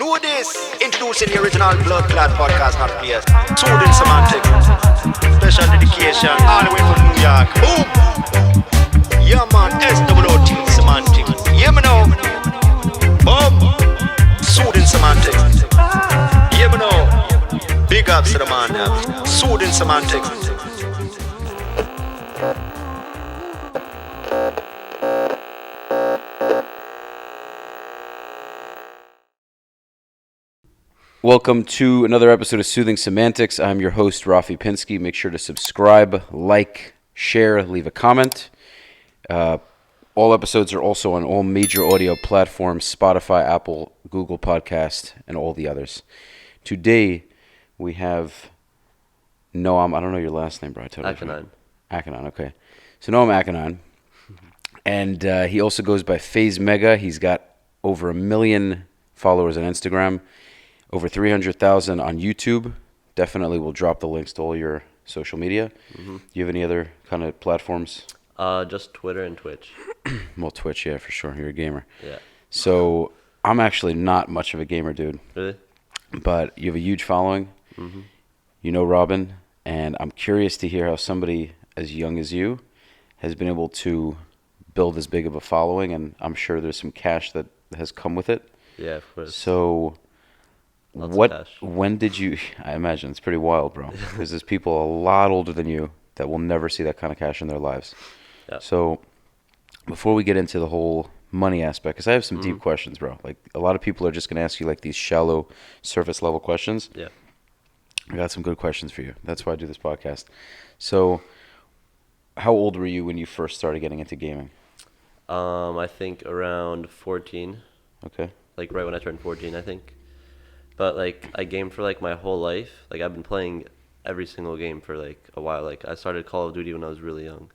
Know this. Introducing the original Blood Clot podcast, not players. Soothing semantic. Special dedication. All the way from New York. Boom. Yeah, man. SWOT semantic. Yeah, me know. Boom. Soothing semantic. Yeah, me know. Big ups to the man now. Soothing semantic. Welcome to another episode of Soothing Semantics. I'm your host, Rafi Pinsky. Make sure to subscribe, like, share, leave a comment. All episodes are also on all major audio platforms, Spotify, Apple, Google Podcast, and all the others. Today, we have Noam. I don't know your last name, bro. Akanon. Akanon, okay. So Noam Akanon. And he also goes by Fazemegga. He's got over 1 million followers on Instagram. Over 300,000 on YouTube. Definitely will drop the links to all your social media. Mm-hmm. Do you have any other kind of platforms? Just Twitter and Twitch. Well, Twitch, yeah, for sure. You're a gamer. Yeah. So I'm actually not much of a gamer, dude. Really? But you have a huge following. Mm-hmm. You know Robin. And I'm curious to hear how somebody as young as you has been able to build as big of a following. And I'm sure there's some cash that has come with it. Yeah, of course. So... When did you, I imagine it's pretty wild, bro, because there's people a lot older than you that will never see that kind of cash in their lives. Yeah. So before we get into the whole money aspect, because I have some deep questions, bro. Like a lot of people are just going to ask you like these shallow surface level questions. Yeah. I got some good questions for you. That's why I do this podcast. So how old were you when you first started getting into gaming? I think around 14. Okay. Like right when I turned 14, I think. But, like, I gamed for, like, my whole life. Like, I've been playing every single game for, like, a while. Like, I started Call of Duty when I was really young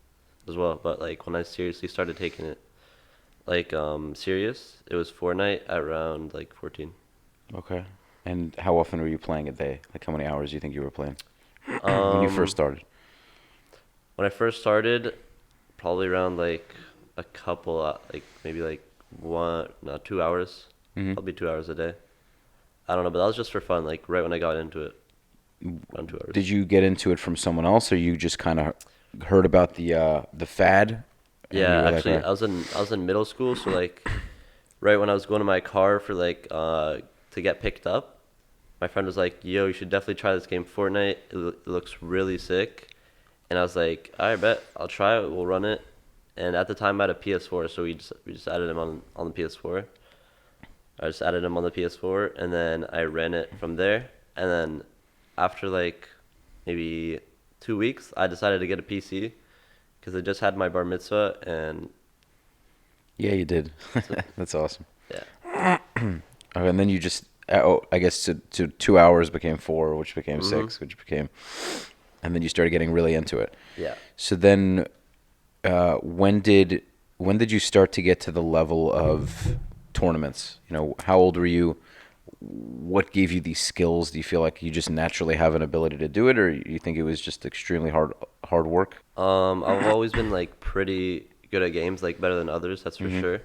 as well. But, like, when I seriously started taking it, like, serious, it was Fortnite at around, like, 14. Okay. And how often were you playing a day? Like, how many hours do you think you were playing when you first started? When I first started, probably around, like, a couple, like, maybe, like, 2 hours. Mm-hmm. Probably 2 hours a day. I don't know, but that was just for fun, like right when I got into it, around 2 hours. Did you get into it from someone else, or you just kind of heard about the fad? Yeah, actually, like, I was in middle school, so like right when I was going to my car for like to get picked up, my friend was like, "Yo, you should definitely try this game, Fortnite. It looks really sick." And I was like, "I bet I'll try it. We'll run it." And at the time, I had a PS4, so we just added him on the PS4. I just added him on the PS4, and then I ran it from there. And then after, like, maybe 2 weeks, I decided to get a PC because I just had my bar mitzvah, and... Yeah, you did. That's awesome. Yeah. Okay, and then you just... I guess to 2 hours became 4, which became 6, which became... And then you started getting really into it. Yeah. So then when did you start to get to the level of... tournaments? You know, how old were you? What gave you these skills? Do you feel like you just naturally have an ability to do it, or you think it was just extremely hard work? I've always been like pretty good at games, like better than others, that's for sure.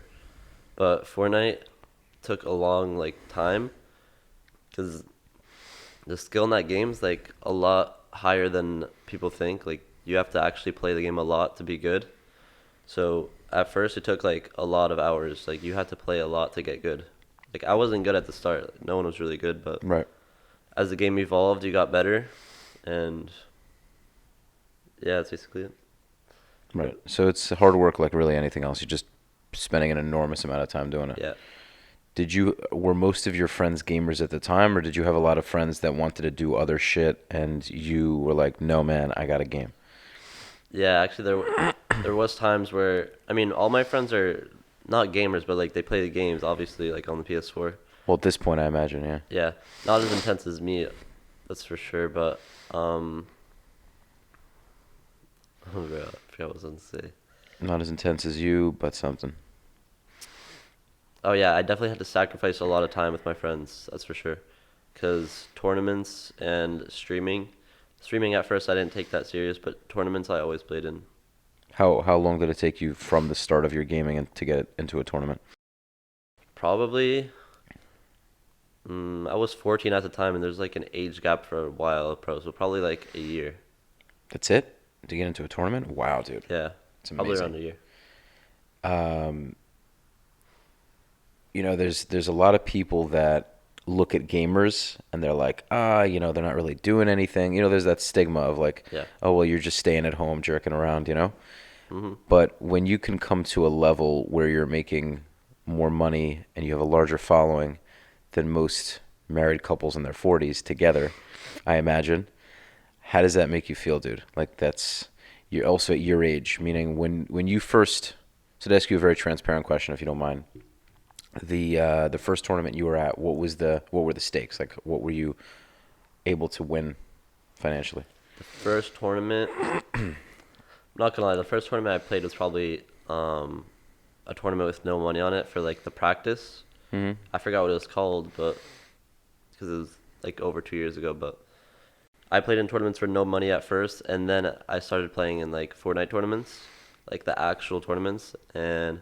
But Fortnite took a long like time because the skill in that game's like a lot higher than people think. Like you have to actually play the game a lot to be good. So at first, it took, like, a lot of hours. Like, you had to play a lot to get good. Like, I wasn't good at the start. Like, no one was really good, but right. As the game evolved, you got better. And, yeah, that's basically it. Right. So it's hard work like really anything else. You're just spending an enormous amount of time doing it. Yeah. Were most of your friends gamers at the time, or did you have a lot of friends that wanted to do other shit, and you were like, no, man, I got a game? Yeah, actually, there was times where, I mean, all my friends are not gamers, but, like, they play the games, obviously, like, on the PS4. Well, at this point, I imagine, yeah. Yeah, not as intense as me, that's for sure, but, oh, God, I forgot what I was going to say. Not as intense as you, but something. Oh, yeah, I definitely had to sacrifice a lot of time with my friends, that's for sure, because tournaments and streaming at first I didn't take that serious, but tournaments I always played in. How long did it take you from the start of your gaming to get into a tournament? Probably, I I was 14 at the time, and there's like an age gap for a while of pro, so probably like a year. That's it? To get into a tournament? Wow, dude. Yeah, It's probably amazing. around a year. There's a lot of people that look at gamers and they're like, they're not really doing anything. There's that stigma of like, Yeah. oh, well, you're just staying at home jerking around, Mm-hmm. But when you can come to a level where you're making more money and you have a larger following than most married couples in their 40s together, I imagine, how does that make you feel, dude? Like you're also at your age, meaning when you first, so to ask you a very transparent question, if you don't mind, the first tournament you were at, what were the stakes? Like, what were you able to win financially? The first tournament, I'm not gonna lie, the first tournament I played was probably a tournament with no money on it for like the practice. Mm-hmm. I forgot what it was called, but because it was like over 2 years ago. But I played in tournaments for no money at first, and then I started playing in like Fortnite tournaments, like the actual tournaments, and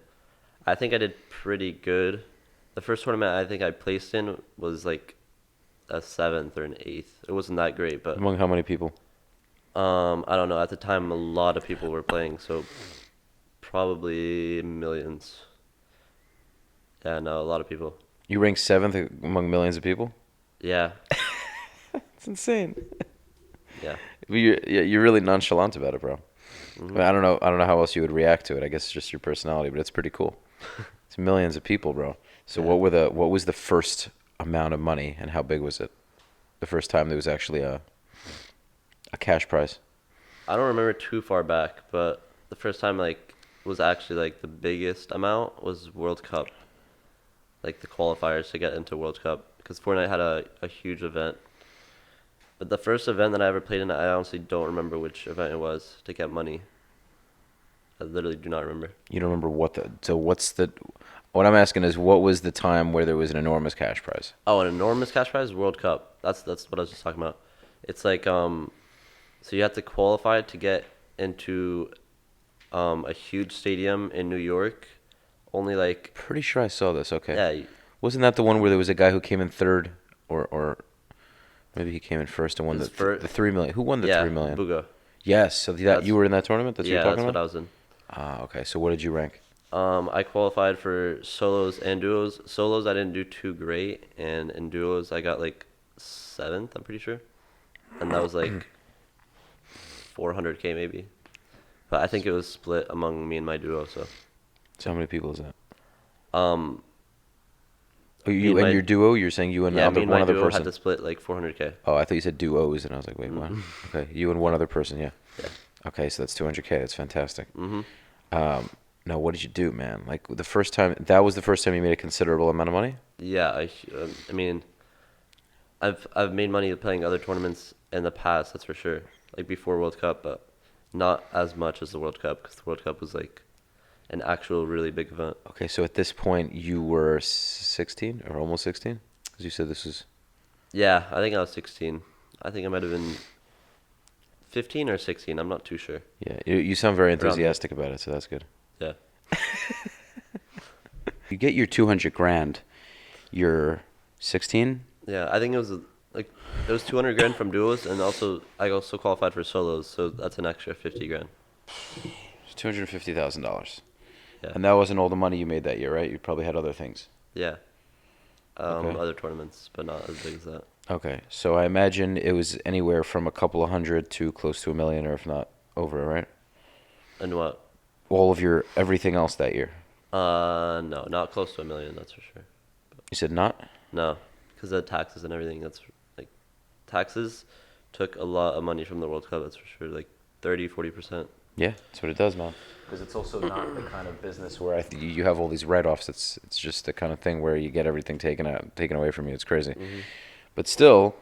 I think I did pretty good. The first tournament I think I placed in was like a 7th or an 8th. It wasn't that great, but Among how many people? I don't know. At the time, a lot of people were playing, so probably millions. Yeah, no, a lot of people. You ranked 7th among millions of people? Yeah, It's insane. yeah. You're really nonchalant about it, bro. Mm-hmm. I don't know how else you would react to it. I guess it's just your personality, but it's pretty cool. It's millions of people, bro. So Yeah. what was the first amount of money and how big was it? The first time there was actually a cash prize. I don't remember too far back, but the first time like was actually like the biggest amount was World Cup, like the qualifiers to get into World Cup, because Fortnite had a huge event. But the first event that I ever played in, I honestly don't remember which event it was to get money. I literally do not remember. You don't remember what I'm asking is what was the time where there was an enormous cash prize? Oh, an enormous cash prize, World Cup. That's what I was just talking about. It's like so you have to qualify to get into a huge stadium in New York. Only like Pretty sure I saw this. Okay. yeah, Wasn't that the one where there was a guy who came in third or maybe he came in first and won It the was the 3 million? Who won the yeah, 3 million? Buga. Yes, so you were in that tournament? That's what Yeah, you're talking that's what I about? was in. Ah, okay. So what did you rank? I qualified for solos and duos. Solos I didn't do too great, and in duos I got like 7th, I'm pretty sure, and that was like 400K maybe. But I think it was split among me and my duo. So So how many people is that? um Oh, me you and and my- your duo? You're saying you and yeah, me and one my other duo person? had to split like 400K. Oh, I thought you said duos, and I was like, wait, what? Okay, you and one other person, yeah. Yeah. Okay, so that's 200K. That's fantastic. Mhm. Now, what did you do, man? Like the first time, that was the first time you made a considerable amount of money? Yeah, I mean, I've made money playing other tournaments in the past, that's for sure. Like before World Cup, but not as much as the World Cup, because the World Cup was like an actual really big event. Okay, so at this point, you were 16 or almost 16? Because you said this was... Yeah, I think I was 16. I think I might have been 15 or 16. I'm not too sure. Yeah, you sound very Around there. enthusiastic about it, so that's good. Yeah. You get your 200 grand, you're 16? Yeah, I think it was like it was 200 grand from duos, and also I also qualified for solos, so that's an extra 50 grand. $250,000. Yeah. And that wasn't all the money you made that year, right? You probably had other things. Yeah. Okay. Other tournaments, but not as big as that. Okay, so I imagine it was anywhere from a couple of hundred to close to $1 million, or if not over, right? And what? All of your everything else that year. No, not close to $1 million, that's for sure. You said not? No, because of taxes and everything. That's like taxes took a lot of money from the World Cup. That's for sure, like 30-40%. Yeah, that's what it does, man. Because it's also not the kind of business where you have all these write-offs. It's just the kind of thing where you get everything taken away from you. It's crazy. Mm-hmm. But still,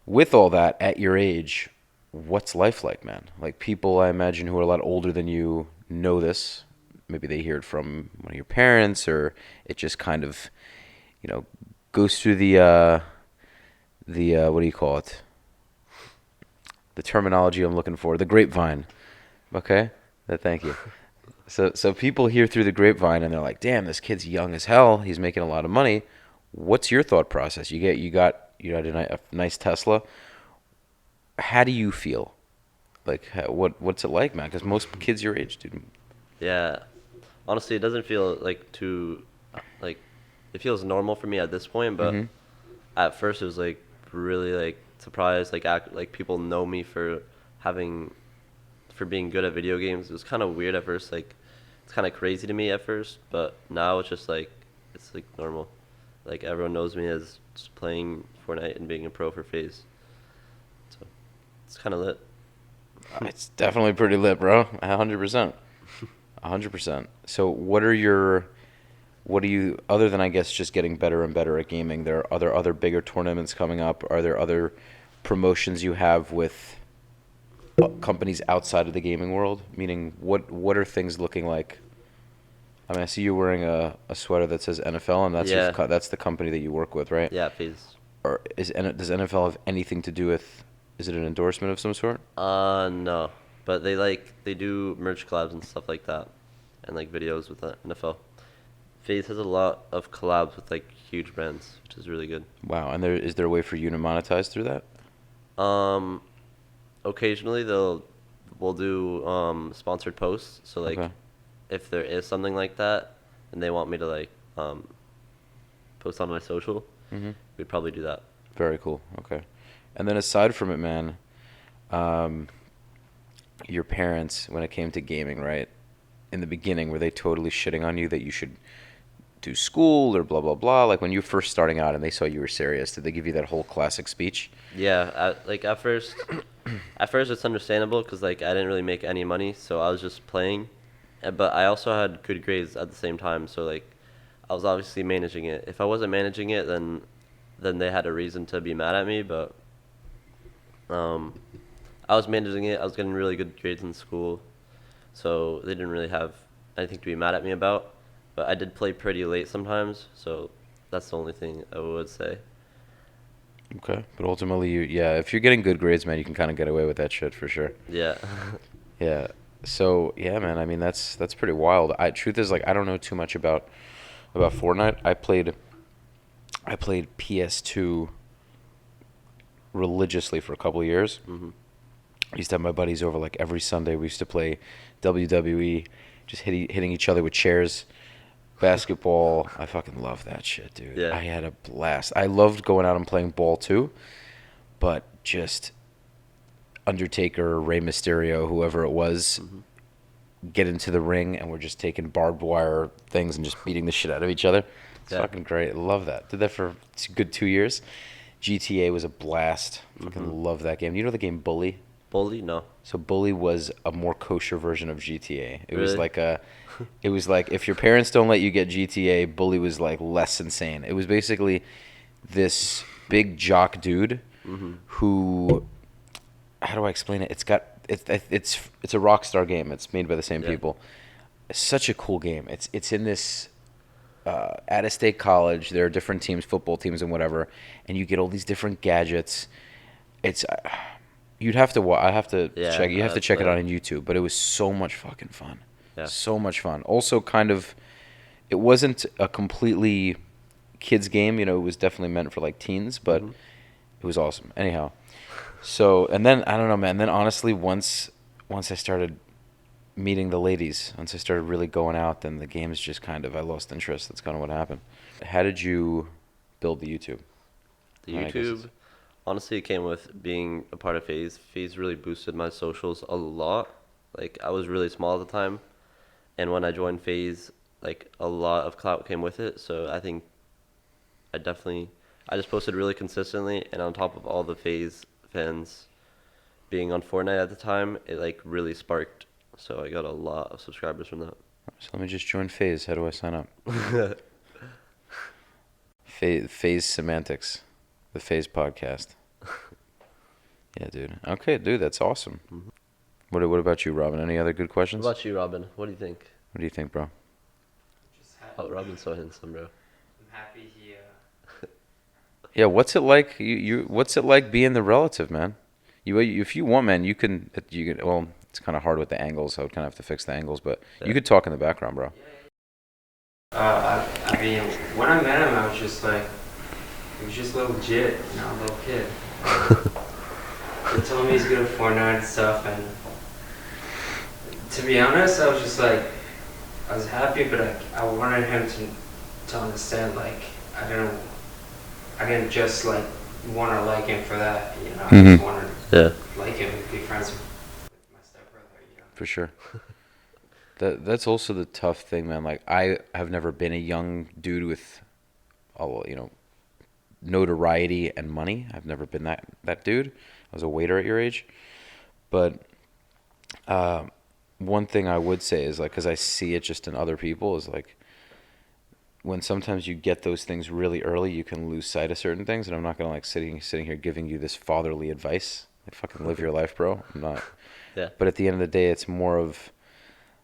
with all that at your age, what's life like, man? Like people, I imagine, who are a lot older than you know this. Maybe they hear it from one of your parents, or it just kind of, goes through the what do you call it? The terminology I'm looking for, the grapevine. Okay? Thank you. So people hear through the grapevine and they're like, damn, this kid's young as hell. He's making a lot of money. What's your thought process? You got a nice Tesla. How do you feel? Like, what's it like, man? Because most kids your age, dude. Yeah, honestly, it doesn't feel like too, like, it feels normal for me at this point. But at first, it was like really like surprised. Like people know me for being good at video games. It was kind of weird at first. Like, it's kind of crazy to me at first. But now it's like normal. Like everyone knows me as just playing Fortnite and being a pro for FaZe. So it's kind of lit. It's definitely pretty lit, bro. 100%. 100%. So what are you, other than I guess just getting better and better at gaming, are there other bigger tournaments coming up? Are there other promotions you have with companies outside of the gaming world? Meaning, what are things looking like? I mean, I see you wearing a sweater that says NFL, and that's the company that you work with, right? Yeah, FaZe. Or does NFL have anything to do with? Is it an endorsement of some sort? No, but they do merch collabs and stuff like that, and like videos with the NFL. FaZe has a lot of collabs with like huge brands, which is really good. Wow, and is there a way for you to monetize through that? Occasionally we'll do sponsored posts. So like, Okay. if there is something like that, and they want me to like post on my social, we'd probably do that. Very cool. Okay. And then aside from it, man, your parents, when it came to gaming, right? In the beginning, were they totally shitting on you that you should do school or blah, blah, blah? Like when you were first starting out and they saw you were serious, did they give you that whole classic speech? Yeah, at first it's understandable because like I didn't really make any money, so I was just playing, but I also had good grades at the same time, so like I was obviously managing it. If I wasn't managing it, then they had a reason to be mad at me, but I was managing it. I was getting really good grades in school, so they didn't really have anything to be mad at me about. But I did play pretty late sometimes, so that's the only thing I would say. Okay. But ultimately, if you're getting good grades, man, you can kind of get away with that shit for sure. Yeah. Yeah. So, yeah, man, I mean, that's pretty wild. Truth is, like, I don't know too much about Fortnite. I played PS2 religiously for a couple of years. I used to have my buddies over like every Sunday. We used to play WWE, just hitting each other with chairs, basketball. I fucking love that shit, dude. Yeah. I had a blast. I loved going out and playing ball too, but just Undertaker, Rey Mysterio, whoever it was, get into the ring and we're just taking barbed wire things and just beating the shit out of each other. It's fucking great. I love that. Did that for a good 2 years. GTA was a blast. Fucking love that game. You know the game Bully? Bully? No. So Bully was a more kosher version of GTA. It was Really? like if your parents don't let you get GTA, Bully was like less insane. It was basically this big jock dude who, how do I explain it? It's a Rockstar game. It's made by the same people. It's such a cool game. It's in this at a state college. There are different teams, football teams and whatever, and you get all these different gadgets. It's you'd have to I have to check. You have to check it out on YouTube. But it was so much fucking fun. Yeah. So much fun. Also, kind of, it wasn't a completely kids game. You know, it was definitely meant for like teens, but it was awesome. Anyhow, so and then I don't know, man. Then honestly, once I started meeting the ladies, once I started really going out, then the game's just kind of I lost interest. That's kind of what happened. How did you build the YouTube? The YouTube, honestly, it came with being a part of FaZe. FaZe really boosted my socials a lot. Like, I was really small at the time, and when I joined FaZe, like, a lot of clout came with it, so I think I just posted really consistently, and on top of all the FaZe fans being on Fortnite at the time, it, like, really sparked, so I got a lot of subscribers from that. So let me just join FaZe. How do I sign up? FaZe Semantics, the FaZe podcast. Yeah, dude. Okay, dude, that's awesome. What about you, Robin? Any other good questions? What about you, Robin? What do you think? What do you think, bro? Oh, Robin's so handsome, bro. I'm happy here. Yeah, what's it like? What's it like being the relative, man? If you want, man, you can. Well, it's kind of hard with the angles. I would kind of have to fix the angles, but you could talk in the background, bro. I mean, when I met him, I was just like, he was just legit, a little kid. He told me he's good at Fortnite and stuff, and to be honest, I was just like, I was happy, but I wanted him to understand, like, I didn't just like want to like him for that, I just wanted to like him and be friends with my stepbrother, For sure. That's also the tough thing, man. Like, I have never been a young dude with, notoriety and money. I've never been that dude. I was a waiter at your age. But one thing I would say is, like, because I see it just in other people, is like, when sometimes you get those things really early, you can lose sight of certain things. And I'm not gonna like sitting here giving you this fatherly advice. Like, fucking live your life, bro. I'm not. Yeah. But at the end of the day, it's more of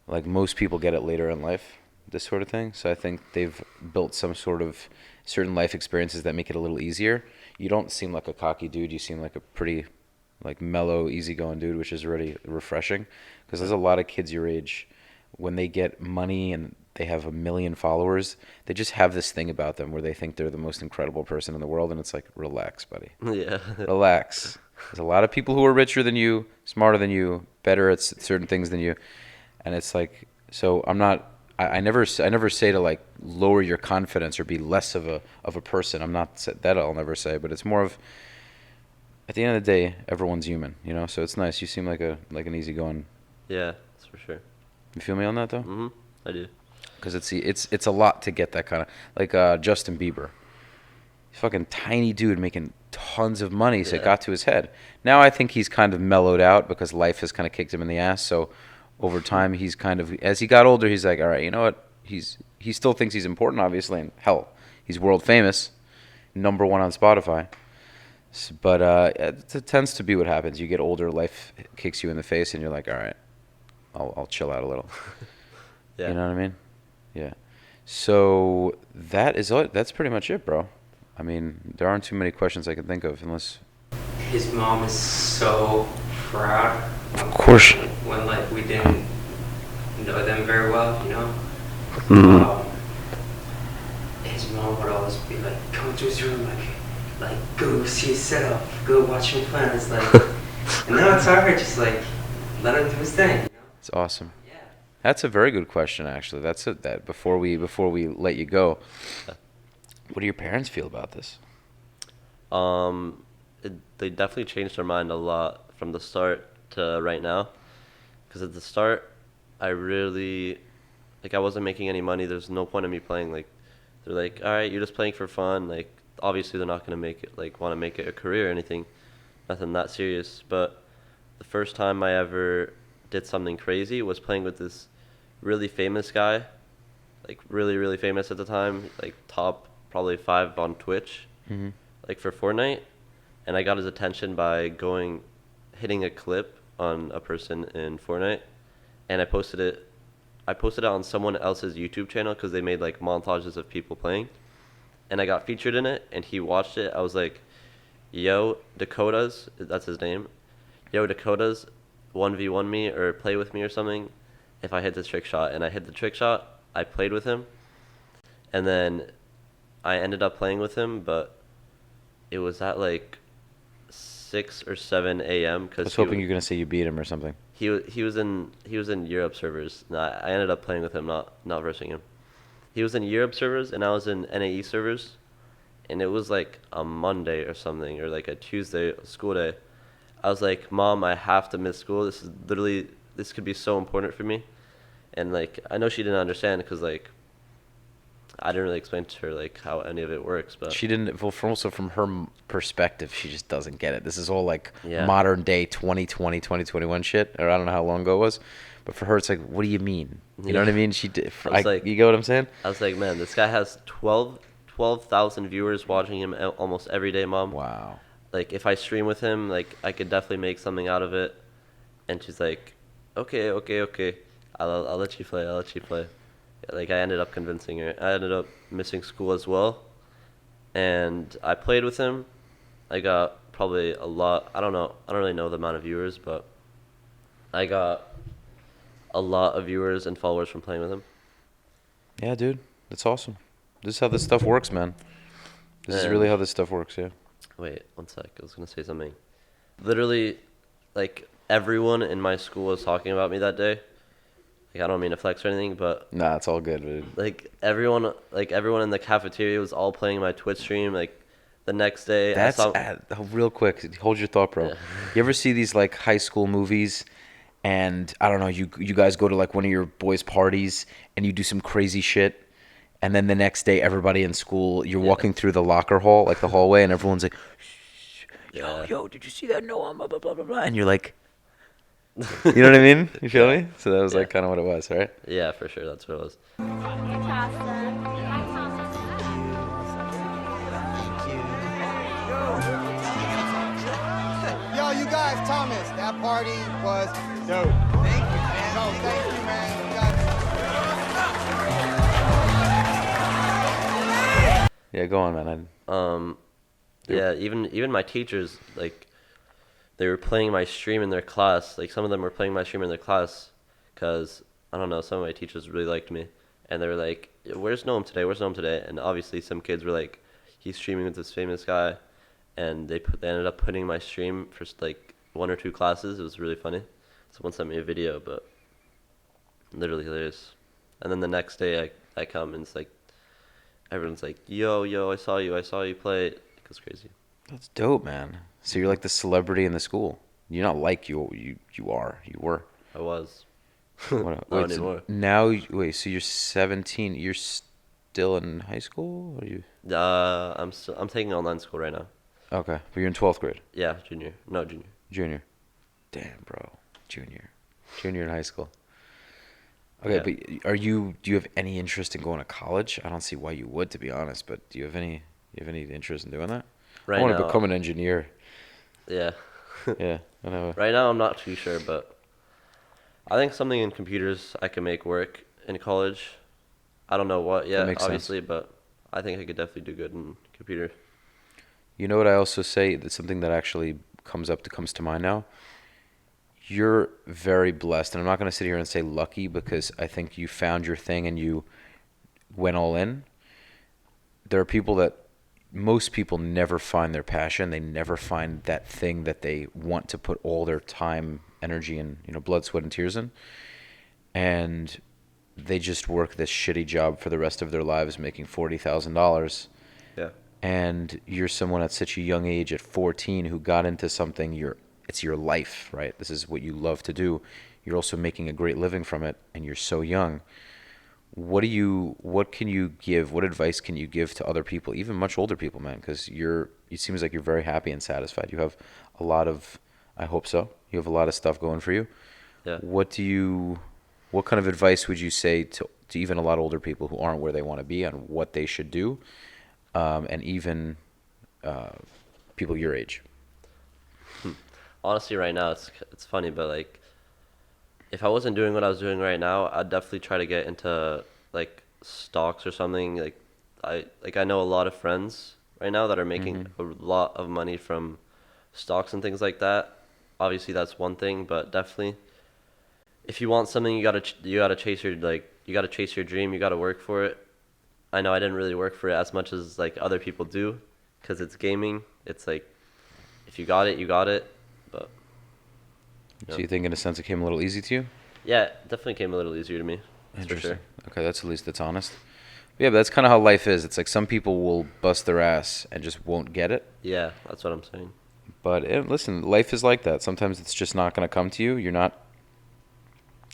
like, most people get it later in life, this sort of thing. So I think they've built some sort of certain life experiences that make it a little easier. You don't seem like a cocky dude. You seem like a pretty, like, mellow, easygoing dude, which is really refreshing. Because there's a lot of kids your age, when they get money and they have 1 million followers, they just have this thing about them where they think they're the most incredible person in the world, and it's like, relax, buddy. Yeah. Relax. There's a lot of people who are richer than you, smarter than you, better at certain things than you, and it's like, so I never say to like lower your confidence or be less of a person. I'm not that, I'll never say, but it's more of, at the end of the day, everyone's human, So it's nice. You seem like an easygoing. Yeah, that's for sure. You feel me on that though? Mhm. I do. Because it's a lot to get that kind of, like, Justin Bieber. Fucking tiny dude making tons of money, so it got to his head. Now I think he's kind of mellowed out because life has kind of kicked him in the ass. So over time, he's kind of, as he got older, he's like, all right, you know what? He still thinks he's important, obviously, and hell, he's world famous, #1 on Spotify. But it tends to be what happens. You get older, life kicks you in the face, and you're like, all right, I'll chill out a little. Yeah. You know what I mean? Yeah. So that's pretty much it, bro. I mean, there aren't too many questions I can think of, unless. His mom is so proud. Of course. When like we didn't know them very well, his mom would always be like, come to his room, like go see his setup, go watch him play. And it's like, and now it's hard, just like let him do his thing. It's awesome. Yeah. That's a very good question, actually. That's it. That before we let you go, what do your parents feel about this? They definitely changed their mind a lot from the start to right now. Because at the start, I really, like, I wasn't making any money. There's no point in me playing. Like, they're like, all right, you're just playing for fun. Like, obviously they're not gonna make it, like, want to make it a career or anything. Nothing that serious. But the first time I ever did something crazy was playing with this really famous guy, like really, really famous at the time, like top probably 5 on Twitch, like for Fortnite. And I got his attention by hitting a clip on a person in Fortnite, and I posted it on someone else's YouTube channel because they made like montages of people playing, and I got featured in it, and he watched it. I was like, yo, Dakotas, that's his name, yo, Dakotas 1v1 me or play with me or something if I hit this trick shot. And I hit the trick shot. I played with him, and then I ended up playing with him, but it was at like 6 or 7 a.m. I was hoping you were gonna say you beat him or something. He was in Europe servers. No, I ended up playing with him, not versing him. He was in Europe servers, and I was in NAE servers, and it was like a Monday or something, or like a Tuesday school day. I was like, Mom, I have to miss school. This could be so important for me. And like, I know she didn't understand because like, I didn't really explain to her like how any of it works, but she didn't. Well, from her perspective, she just doesn't get it. This is all like modern day 2020, 2021 shit, or I don't know how long ago it was. But for her, it's like, what do you mean? You know what I mean? She did. You get what I'm saying? I was like, man, this guy has 12,000 viewers watching him almost every day, Mom. Wow. Like, if I stream with him, like, I could definitely make something out of it. And she's like, okay. I'll let you play. Like, I ended up convincing her. I ended up missing school as well. And I played with him. I got probably a lot. I don't really know the amount of viewers, but I got a lot of viewers and followers from playing with him. Yeah, dude. That's awesome. This is how this stuff works, man. This is really how this stuff works, yeah. Wait, 1 sec. I was gonna say something. Literally, like everyone in my school was talking about me that day. Like I don't mean to flex or anything, but Nah, it's all good, dude. like everyone in the cafeteria was all playing my Twitch stream. Like the next day, That's real quick. Hold your thought, bro. Yeah. You ever see these like high school movies, and I don't know, you guys go to like one of your boys' parties and you do some crazy shit, and then the next day everybody in school, you're walking through the locker hall, like the hallway, and everyone's like, yo, did you see that? No, blah blah blah blah blah, and you're like, you know what I mean? You feel me? So that was like kind of what it was, right? Yeah, for sure. That's what it was. Yo, you guys, Thomas, that party was dope. Thank you, man. No, thank you, man. You Yeah, go on, man. Yeah, even my teachers, like, they were playing my stream in their class. Like, some of them were playing my stream in their class because, I don't know, some of my teachers really liked me. And they were like, where's Noam today? Where's Noam today? And obviously some kids were like, he's streaming with this famous guy. And they ended up putting my stream for, like, 1 or 2 classes. It was really funny. Someone sent me a video, but literally hilarious. And then the next day I come and it's like, everyone's like, yo, I saw you play. It goes crazy. That's dope, man. So you're like the celebrity in the school. You're not like you were. I was. Not Not anymore. So you're 17. You're still in high school? Or you? I'm taking online school right now. Okay, but you're in 12th grade. Yeah, junior. No, junior. Junior. Damn, bro. Junior in high school. Okay, but do you have any interest in going to college? I don't see why you would, to be honest, but do you have any interest in doing that? Right I want now, to become an engineer. Yeah. Yeah, I know. Right now, I'm not too sure, but I think something in computers I can make work in college. I don't know what yet, obviously, but I think I could definitely do good in computer. You know what I also say? That's something that actually comes to mind now. You're very blessed, and I'm not going to sit here and say lucky because I think you found your thing and you went all in. There are people that most people never find their passion. They never find that thing that they want to put all their time, energy, and blood, sweat, and tears in. And they just work this shitty job for the rest of their lives, making $40,000. Yeah. And you're someone at such a young age, at 14, who got into something. It's your life, right? This is what you love to do. You're also making a great living from it, and you're so young. What can you give? What advice can you give to other people, even much older people, man? Because it seems like you're very happy and satisfied. You have a lot of, I hope so. You have a lot of stuff going for you. Yeah. What kind of advice would you say to even a lot older people who aren't where they want to be on what they should do, and even people your age? Honestly, right now it's funny, but like, if I wasn't doing what I was doing right now, I'd definitely try to get into like stocks or something. Like I know a lot of friends right now that are making a lot of money from stocks and things like that. Obviously, that's one thing, but definitely, if you want something, you gotta chase your dream. You gotta work for it. I know I didn't really work for it as much as like other people do, because it's gaming. It's like, if you got it, you got it. But So you think in a sense it came a little easy to you? yeah, it definitely came a little easier to me. That's for sure. Okay, that's honest. Yeah, but that's kind of how life is. It's like some people will bust their ass and just won't get it. Yeah, that's what I'm saying. But listen, life is like that. Sometimes it's just not going to come to you.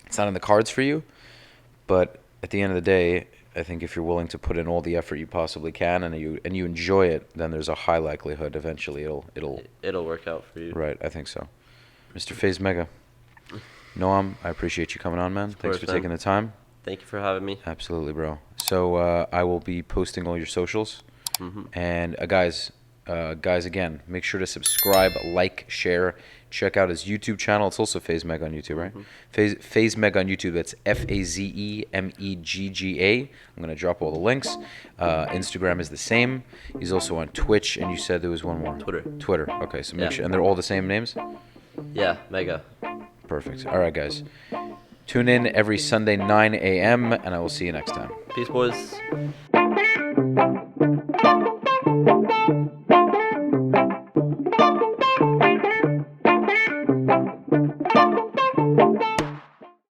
It's not in the cards for you. But at the end of the day, I think if you're willing to put in all the effort you possibly can and you enjoy it, then there's a high likelihood eventually it'll work out for you. Right, I think so. Mr. Fazemegga. Noam, I appreciate you coming on, man. Thanks for taking the time. Thank you for having me. Absolutely, bro. So I will be posting all your socials. And guys, again, make sure to subscribe, like, share. Check out his YouTube channel. It's also Fazemegga on YouTube, right? Fazemegga on YouTube. That's Fazemegga. I'm going to drop all the links. Instagram is the same. He's also on Twitch, and you said there was one more. Twitter. Okay, so make sure. And they're all the same names? Yeah, Megga. Perfect. All right, guys. Tune in every Sunday, 9 a.m., and I will see you next time. Peace, boys. Bye.